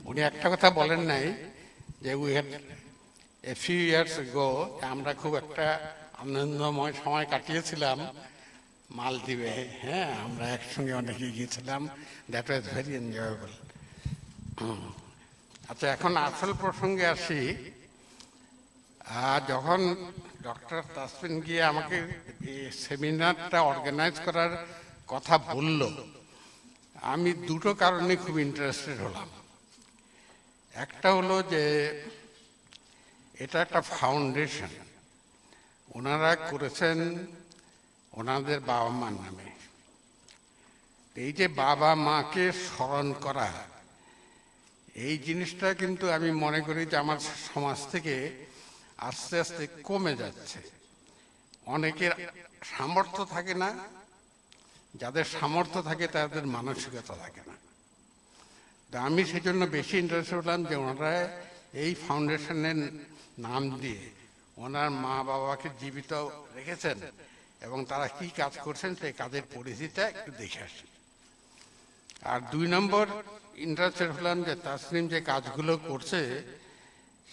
উনি একটা কথা বলেন নাই যে we had a few years গো আমরা খুব একটা আনন্দময় সময় কাটিয়েছিলাম মালদ্বীপে। হ্যাঁ, আমরা একসঙ্গে অনেকে গিয়েছিলাম, দ্যাট ওয়াজ ভেরি এনজয়েবল। আচ্ছা, এখন আসল প্রসঙ্গে আসি। যখন ডক্টর তাসফিন গিয়ে আমাকে এই সেমিনারটা অর্গানাইজ করার কথা বলল, আমি দুটো কারণে খুব ইন্টারেস্টেড হলাম। একটা হলো যে এটা একটা ফাউন্ডেশন, ওনারা করেছেন ওনাদের বাবা মার নামে। এই যে বাবা মাকে স্মরণ করা, এই জিনিসটা কিন্তু আমি মনে করি যে আমার সমাজ থেকে আস্তে আস্তে কমে যাচ্ছে। অনেকের সামর্থ্য থাকে না, যাদের সামর্থ্য থাকে তাদের মানসিকতা থাকে না। তা আমি সেজন্য বেশি ইন্টারেস্টেড হলাম যে ওনারা এই ফাউন্ডেশনের নাম দিয়ে ওনার মা বাবাকে জীবিত রেখেছেন এবং তারা কি কাজ করছেন সেই কাজের পরিধিটা একটু দেখে আসি। আর দুই নম্বর ইন্টারেস্টেড হলাম যে তাসনিম যে কাজগুলো করছে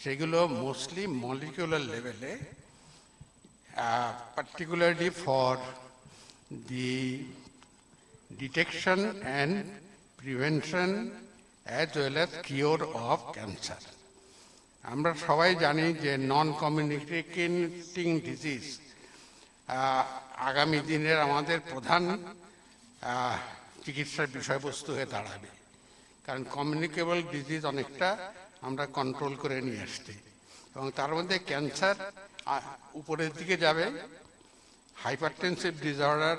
সেগুলো মোস্টলি মলিকুলার লেভেলে, particularly for the detection and prevention as well as cure of cancer. আমরা সবাই জানি যে নন কমিউনিকেটিং ডিজিজ আগামী দিনের আমাদের প্রধান চিকিৎসার বিষয়বস্তু হয়ে দাঁড়াবে, কারণ কমিউনিকেবল ডিজিজ অনেকটা আমরা কন্ট্রোল করে নিয়ে আসছি এবং তার মধ্যে ক্যান্সার উপরের দিকে যাবে, হাইপারটেনসিভ ডিসঅর্ডার,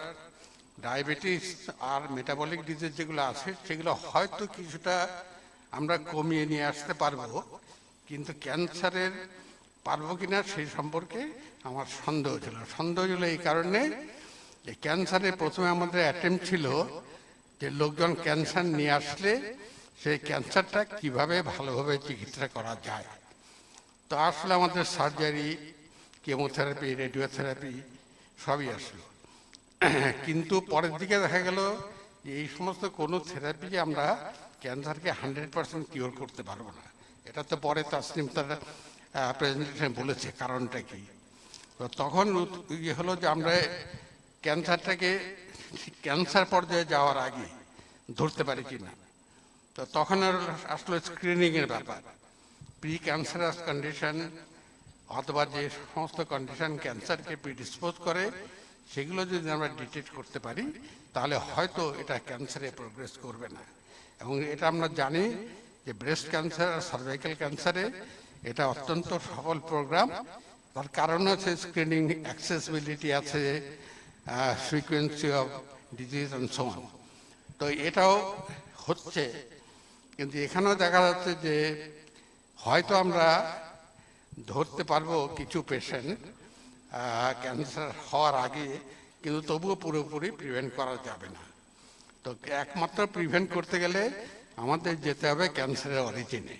ডায়াবেটিস আর মেটাবলিক ডিজিজ যেগুলো আছে সেগুলো হয়তো কিছুটা আমরা কমিয়ে নিয়ে আসতে পারবো, কিন্তু ক্যান্সারের পারবো কিনা সেই সম্পর্কে আমার সন্দেহ ছিল। এই কারণে যে ক্যান্সারে প্রথমে আমাদের অ্যাটেম্প ছিল যে লোকজন ক্যান্সার নিয়ে আসলে সেই ক্যান্সারটা কিভাবে ভালোভাবে চিকিৎসা করা যায়। তো আসলে আমাদের সার্জারি, কেমোথেরাপি, রেডিওথেরাপি সবই আসলো, কিন্তু পরের দিকে দেখা গেল যে এই সমস্ত কোনো থেরাপি আমরা ক্যান্সারকে 100% কিওর করতে পারবো না। এটা তো পরে তাসনিম তার প্রেজেন্টেশন বলেছে কারণটা কি। তো তখন ইয়ে হলো যে আমরা ক্যান্সারটাকে ক্যান্সার পর্যায়ে যাওয়ার আগে ধরতে পারি কিনা। তো তখন আর আসলে স্ক্রিনিংয়ের ব্যাপার, প্রি ক্যান্সারাস কন্ডিশন অথবা যে সমস্ত কন্ডিশন ক্যান্সারকে প্রিডিসপোজ করে সেগুলো যদি আমরা ডিটেক্ট করতে পারি তাহলে হয়তো এটা ক্যান্সারে প্রোগ্রেস করবে না। এবং এটা আমরা জানি যে ব্রেস্ট ক্যান্সার আর সার্ভাইকাল ক্যান্সারে এটা অত্যন্ত সফল প্রোগ্রাম। তার কারণ আছে স্ক্রিনিং, অ্যাক্সেসিবিলিটি আছে, frequency of disease and so on. তো এটাও হচ্ছে, কিন্তু এখানেও দেখা যাচ্ছে যে হয়তো আমরা ধরতে পারবো কিছু পেশেন্ট ক্যান্সার হওয়ার আগে, কিন্তু তবুও পুরোপুরি প্রিভেন্ট করা যাবে না। তো একমাত্র প্রিভেন্ট করতে গেলে আমাদের যেতে হবে ক্যান্সারের অরিজিনে,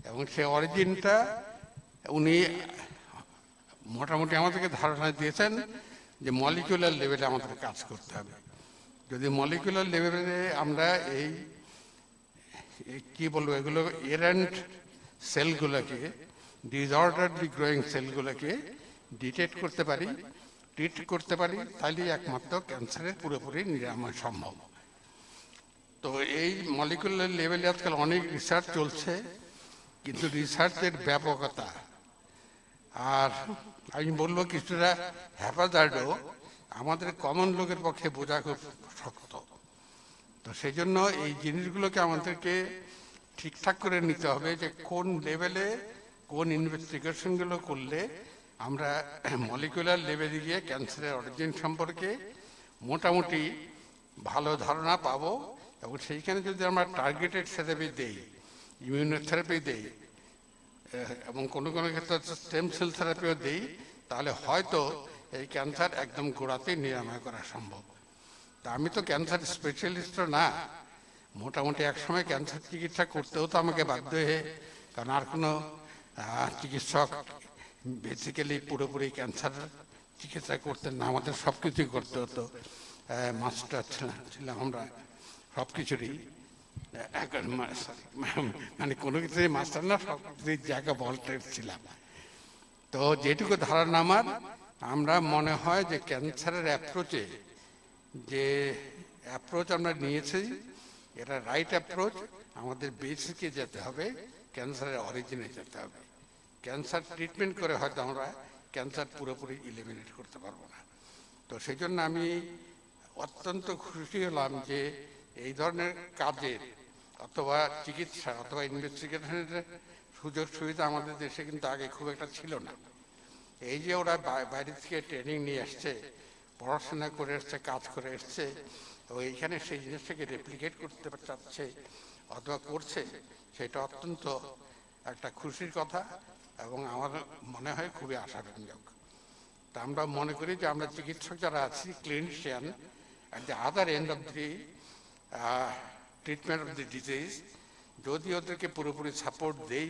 এবং সেই অরিজিনটা উনি মোটামুটি আমাদেরকে ধারণা দিয়েছেন যে মলিকুলার লেভেলে আমাদের কাজ করতে হবে। যদি মলিকুলার লেভেলে আমরা এই কি বলবো এগুলো এরেন্ট সেলগুলোকে, ডিসঅর্ডারলি গ্রোয়িং সেলগুলোকে ডিটেক্ট করতে পারি, ট্রিট করতে পারি, তাহলে একমাত্র ক্যান্সারের পুরোপুরি নিরাময় সম্ভব। তো এই মলিকুলার লেভেলে আজকাল অনেক রিসার্চ চলছে, কিন্তু রিসার্চের ব্যাপকতা আর আমি বলবো কিছুটা হ্যাপাজার্ডও আমাদের কমন লোকের পক্ষে বোঝা খুব শক্ত। তো সেই জন্য এই জিনিসগুলোকে আমাদেরকে ঠিকঠাক করে নিতে হবে যে কোন লেভেলে কোন ইনভেস্টিগেশনগুলো করলে আমরা মলিকুলার লেভেলে গিয়ে ক্যান্সারের অরিজিন সম্পর্কে মোটামুটি ভালো ধারণা পাবো, এবং সেইখানে যদি আমরা টার্গেটেড থেরাপি দেই, ইমিউনোথেরাপি দেই এবং কোনো কোনো ক্ষেত্রে স্টেম সেল থেরাপিও দেই, তাহলে হয়তো এই ক্যান্সার একদম গোড়াতেই নিরাময় করা সম্ভব। তা আমি তো ক্যান্সার স্পেশালিস্টও না, মোটামুটি একসময় ক্যান্সার চিকিৎসা করতেও তো আমাকে বাধ্য হয়ে, কারণ আর কোনো চিকিৎসক বেসিক্যালি পুরোপুরি ক্যান্সার চিকিৎসা করতেন না, আমাদের সব কিছুই করতে হতো, মাস্টার ছিলাম আমরা সব কিছুরই। মানে কোনো কিছুই মাস্টার না, সব কিছুই জায়গা ভল্টেজ ছিলাম। তো যেটুকু ধারণা আমার, আমরা মনে হয় যে ক্যান্সারের অ্যাপ্রোচে যে অ্যাপ্রোচ আমরা নিয়েছি, এটা রাইট অ্যাপ্রোচ। আমাদের বেসিকে যেতে হবে, ক্যান্সারের অরিজিনে যেতে হবে। ক্যান্সার ট্রিটমেন্ট করে হয়তো আমরা ক্যান্সার পুরোপুরি ইলিমিনেট করতে পারবো না। তো সেই জন্য আমি অত্যন্ত খুশি হলাম যে এই ধরনের কাজের অথবা চিকিৎসা অথবা ইনভেস্টিগেশনের সুযোগ সুবিধা আমাদের দেশে কিন্তু আগে খুব একটা ছিল না। এই যে ওরা বাইরে থেকে ট্রেনিং নিয়ে আসছে, পড়াশোনা করে এসছে, কাজ করে এসছে, তো এইখানে সেই জিনিসটাকে রেপ্লিকেট করতে চাচ্ছে অথবা করছে, সেটা অত্যন্ত একটা খুশির কথা এবং আমার মনে হয় খুবই আশাব্যঞ্জক। তা আমরা মনে করি যে আমরা চিকিৎসক যারা আছি, clinician, at the other end of the treatment of the disease, যদি ওদেরকে পুরোপুরি সাপোর্ট দেই,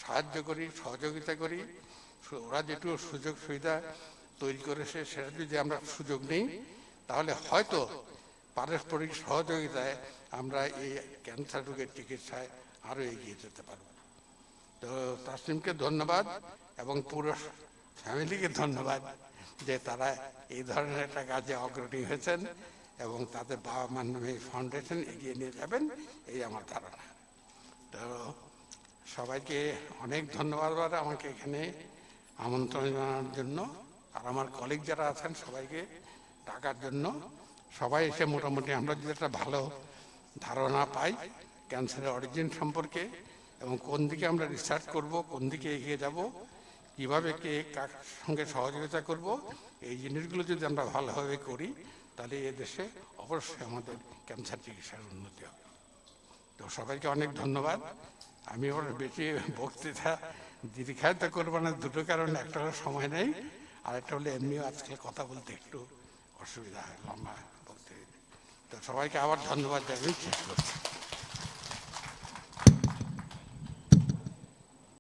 সাহায্য করি, সহযোগিতা করি, ওরা যেটুকু সুযোগ সুবিধা তৈরি করেছে সেটা যদি আমরা সুযোগ নিই, তাহলে হয়তো পারস্পরিক সহযোগিতায় আমরা এই ক্যান্সার রোগের চিকিৎসায় আরও এগিয়ে যেতে পারব। তো তাসনিমকে ধন্যবাদ এবং পুরো ফ্যামিলিকে ধন্যবাদ যে তারা এই ধরনের একটা কাজে অগ্রণী হয়েছেন এবং তাদের বাবা মার নামে ফাউন্ডেশন এগিয়ে নিয়ে যাবেন, এই আমার ধারণা। তো সবাইকে অনেক ধন্যবাদ আমাকে এখানে আমন্ত্রণ জানানোর জন্য, আর আমার কলিগ যারা আছেন সবাইকে ডাকার জন্য। সবাই এসে মোটামুটি আমরা যদি একটা ভালো ধারণা পাই ক্যান্সারের অরিজিন সম্পর্কে এবং কোন দিকে আমরা রিসার্চ করব, কোন দিকে এগিয়ে যাব, কীভাবে কে কার সঙ্গে সহযোগিতা করব, এই জিনিসগুলো যদি আমরা ভালোভাবে করি, তাহলে এ দেশে অবশ্যই আমাদের ক্যান্সার চিকিৎসার উন্নতি হবে। তো সবাইকে অনেক ধন্যবাদ। আমি ওর বেশি বক্তৃতা দীর্ঘায়িত করবো না, দুটো কারণ, একটা হলো সময় নেই, আর একটা হলো এমনিও আজকে কথা বলতে একটু অসুবিধা হয় লম্বা বলতে। তো সবাইকে আবার ধন্যবাদ জানিয়ে শেষ করছি।